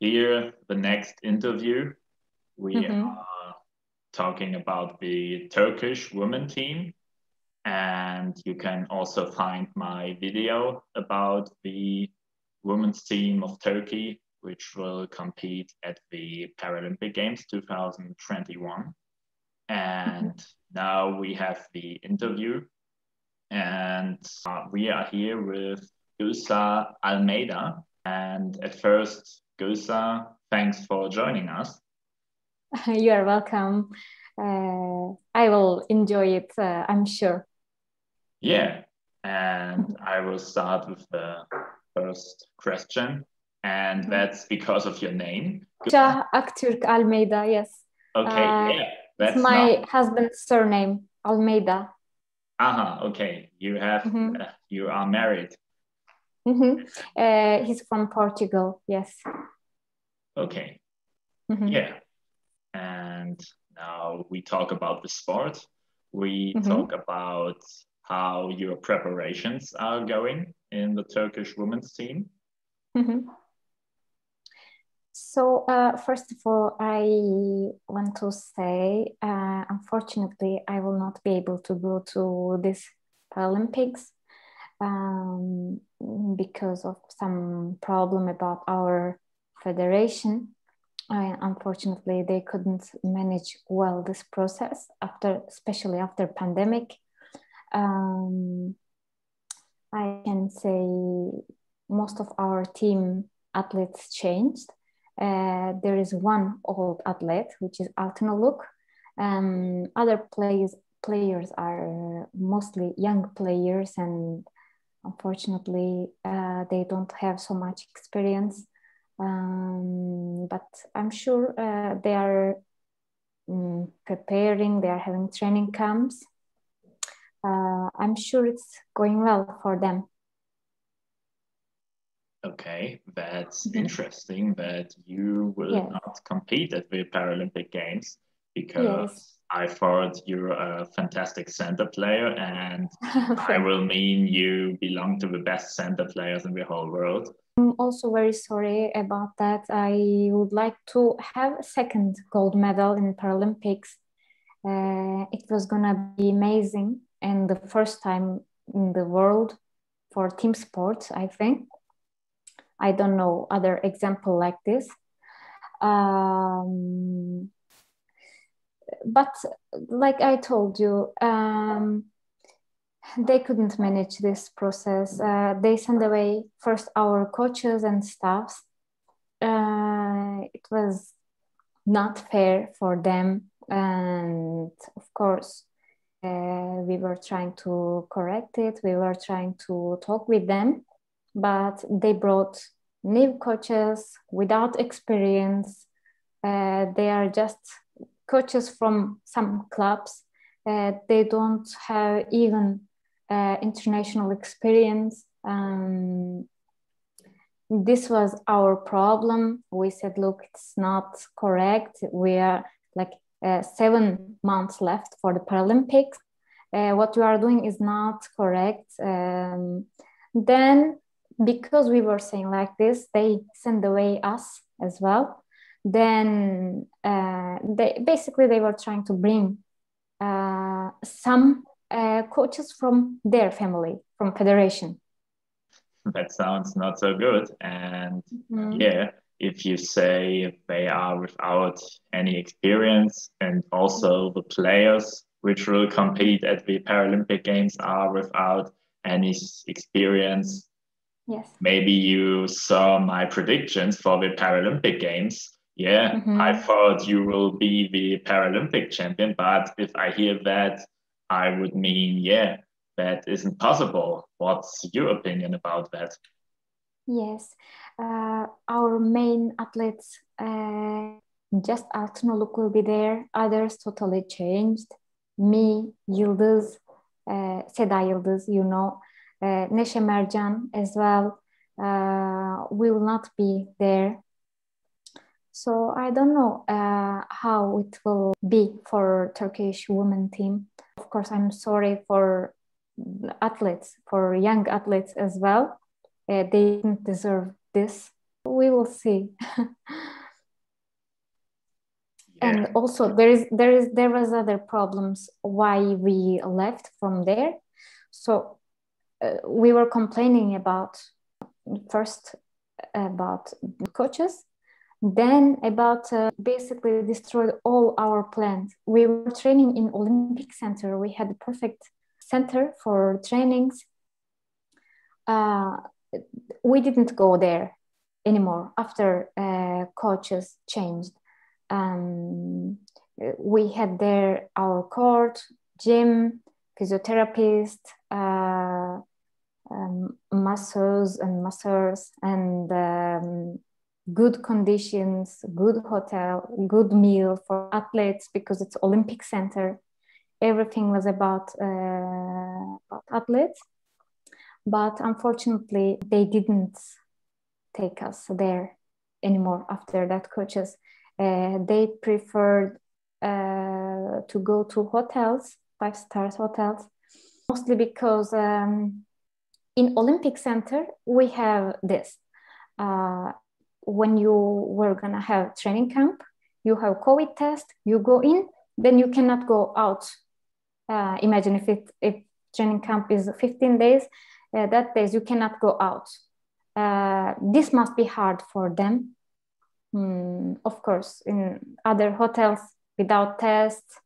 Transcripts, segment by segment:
Here, the next interview, we Mm-hmm. are talking about the Turkish women team. And you can also find my video about the women's team of Turkey, which will compete at the Paralympic Games 2021. And now we have the interview, and we are here with Gülsah Almeida. And at first, Gülsah, thanks for joining us. You are welcome. I will enjoy it, I'm sure. Yeah, and I will start with the first question, and that's because of your name. Aktürk Almeida, yes. Okay, yeah, It's that's not. my husband's surname, Almeida. Okay, Mm-hmm. you are married. He's from Portugal, yes. Okay, Mm-hmm. yeah, and now we talk about the sport. We Mm-hmm. talk about how your preparations are going in the Turkish women's team. Mm-hmm. So, first of all, I want to say, unfortunately, I will not be able to go to this Paralympics because of some problem about our federation. Unfortunately, they couldn't manage well this process especially after pandemic. I can say most of our team athletes changed. There is one old athlete, which is Altınoluk. Other players are mostly young players, and unfortunately, they don't have so much experience. But I'm sure they are preparing, they are having training camps. I'm sure it's going well for them. Okay, that's interesting that you will Yes. not compete at the Paralympic Games because Yes. I thought you're a fantastic center player, and I will mean you belong to the best center players in the whole world. I'm also very sorry about that. I would like to have a second gold medal in Paralympics. It was gonna be amazing and the first time in the world for team sports, I think. I don't know other example like this. But like I told you, they couldn't manage this process. They sent away first our coaches and staffs. It was not fair for them, and of course, we were trying to correct it. We were trying to talk with them, but they brought new coaches without experience. They are just coaches from some clubs. They don't have even international experience. This was our problem. We said, look, it's not correct. We are like 7 months left for the Paralympics. What we are doing is not correct. Then, because we were saying like this, they sent away us as well. Then they were trying to bring some coaches from their family, from federation. That sounds not so good. And yeah, if you say they are without any experience, and also the players which will compete at the Paralympic Games are without any experience, Yes. maybe you saw my predictions for the Paralympic Games. Yeah, I thought you will be the Paralympic champion, but if I hear that, I would mean, yeah, that isn't possible. What's your opinion about that? Yes, our main athletes, just Altınoluk will be there. Others totally changed. Me, Yıldız, Seda Yıldız, you know, Neşe Mercan as well, will not be there. So I don't know how it will be for Turkish women team. Of course, I'm sorry for athletes, for young athletes as well. They didn't deserve this. we will see. Yeah. And also there was other problems why we left from there. So we were complaining about first about coaches, then about basically destroyed all our plans. We were training in Olympic Center. We had a perfect center for trainings. We didn't go there anymore after coaches changed. We had there our court, gym, physiotherapist, masseurs and masseurs, and good conditions, good hotel, good meal for athletes because it's Olympic Center. Everything was about athletes. But unfortunately, they didn't take us there anymore after that coaches. They preferred to go to hotels, 5-star hotels, mostly because in Olympic Center, we have this. When you were gonna have training camp, you have COVID test, you go in, then you cannot go out. Imagine if training camp is 15 days, that days you cannot go out. This must be hard for them. Of course, in other hotels without tests,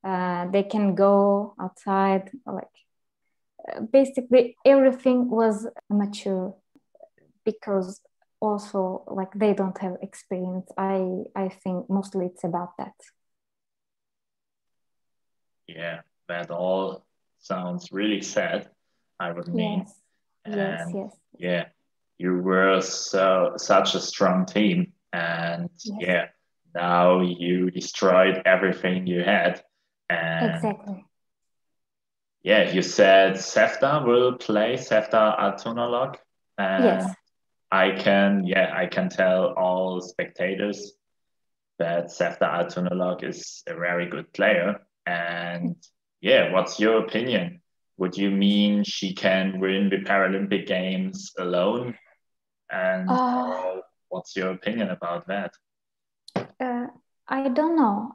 they can go outside. Basically, everything was mature because also they don't have experience. I think mostly it's about that. Yeah, that all sounds really sad, I would mean. Yes. And yes. yeah, you were such a strong team, and yeah, now you destroyed everything you had. And exactly. yeah, you said Sefta will play Sefta Altunalog, and yes. I can tell all spectators that Sefta Altunalog is a very good player. And yeah, what's your opinion? Would you mean she can win the Paralympic Games alone? And what's your opinion about that? I don't know.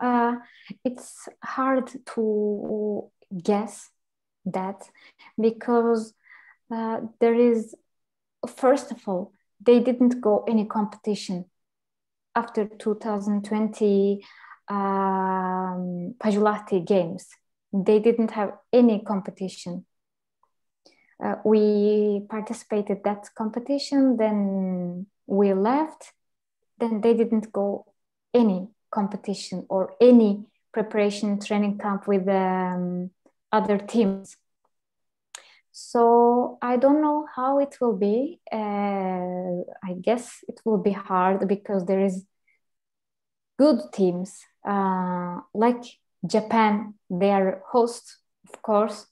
It's hard to guess that because there is, first of all, they didn't go any competition after 2020 Pajulati Games. They didn't have any competition. We participated that competition, then we left, then they didn't go any competition or any preparation training camp with other teams. So I don't know how it will be. I guess it will be hard because there is good teams like Japan, they are host, of course,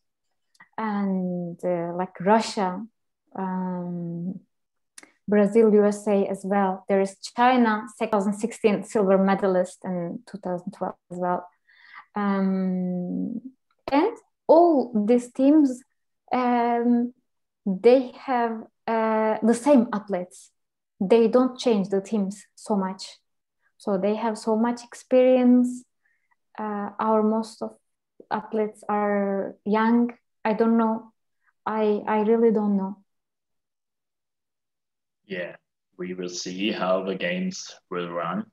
and like Russia, Brazil, USA as well. There is China, 2016 silver medalist, and 2012 as well. And all these teams, they have the same athletes. They don't change the teams so much. So they have so much experience. Our most of athletes are young. I don't know. I really don't know. Yeah, we will see how the games will run.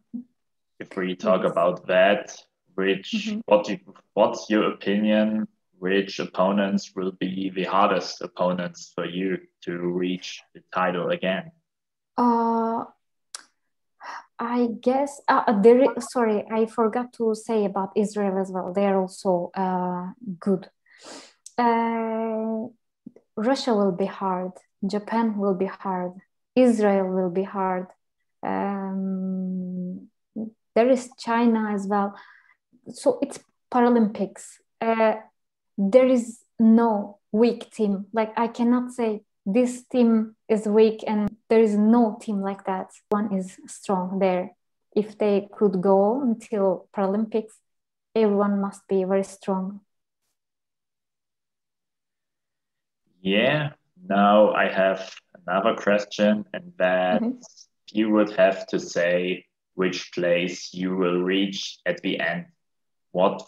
If we talk about that, what's your opinion? Which opponents will be the hardest opponents for you to reach the title again? I guess sorry, I forgot to say about Israel as well. They are also good. Russia will be hard. Japan will be hard. Israel will be hard. There is China as well. So it's Paralympics. There is no weak team. Like I cannot say this team is weak and there is no team like that. One is strong there. If they could go until Paralympics, everyone must be very strong. Yeah, now I have another question, and that you would have to say which place you will reach at the end, what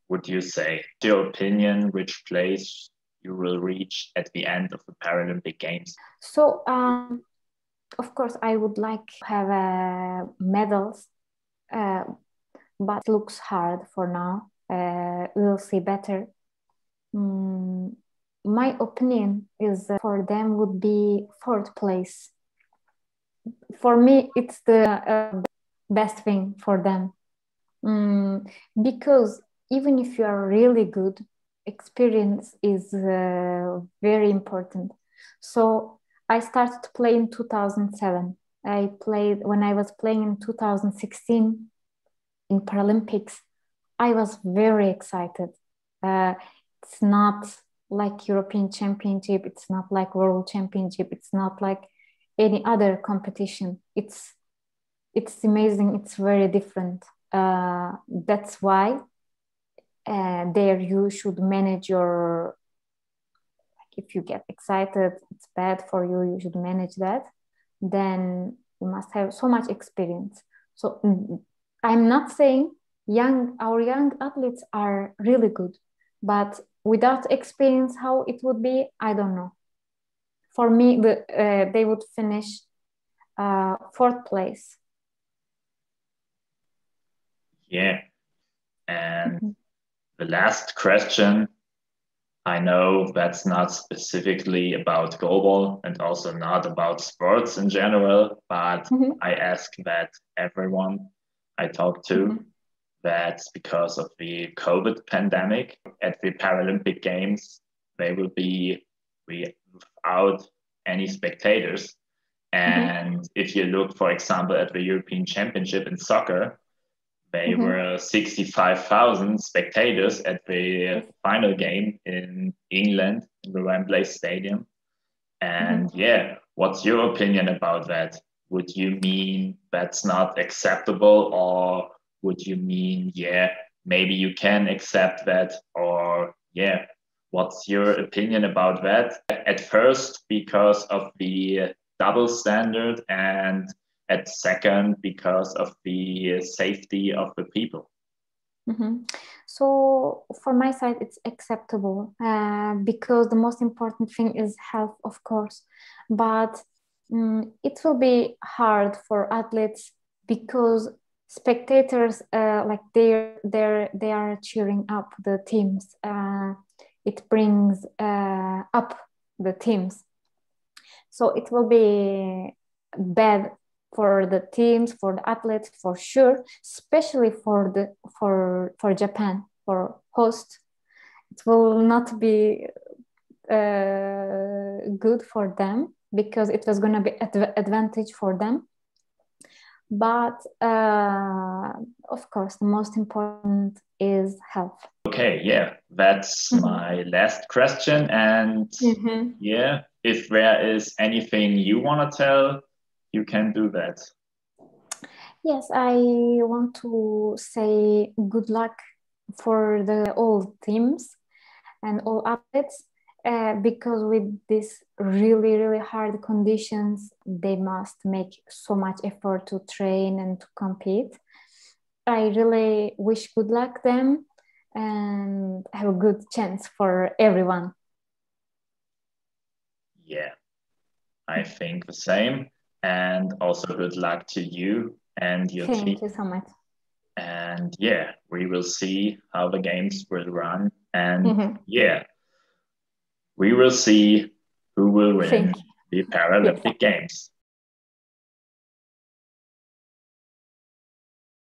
would you say? Your opinion, which place you will reach at the end of the Paralympic Games? So, of course, I would like to have medals, but it looks hard for now. We'll see better. My opinion is for them would be fourth place. For me, it's the best thing for them. Because even if you are really good, experience is very important. So I started to play in 2007. I played when I was playing in 2016 in Paralympics. I was very excited. It's not like European Championship. It's not like World Championship. It's not like any other competition. It's amazing. It's very different. That's why there you should manage your, if you get excited, it's bad for you, you should manage that. Then you must have so much experience. So I'm not saying our young athletes are really good, but without experience, how it would be, I don't know. For me, they would finish fourth place. Yeah. And the last question, I know that's not specifically about goalball and also not about sports in general, but I ask that everyone I talk to, that's because of the COVID pandemic at the Paralympic Games, they will be without any spectators. And if you look, for example, at the European Championship in soccer, they were 65,000 spectators at the final game in England, in the Wembley Stadium. And what's your opinion about that? Would you mean that's not acceptable, or would you mean, maybe you can accept that, or what's your opinion about that? At first, because of the double standard, and at second, because of the safety of the people. So for my side, it's acceptable because the most important thing is health, of course. But it will be hard for athletes because spectators, like they are cheering up the teams. It brings up the teams. So it will be bad for the teams, for the athletes, for sure, especially for Japan, for host. It will not be good for them because it was going to be advantage for them. But of course, the most important is health. Okay, that's my last question. And if there is anything you want to tell, you can do that. Yes, I want to say good luck for all teams and all athletes because with these really, really hard conditions, they must make so much effort to train and to compete. I really wish good luck them and have a good chance for everyone. Yeah, I think the same. And also good luck to you and your team. Thank you so much. And we will see how the games will run. And we will see who will win the Paralympic Games.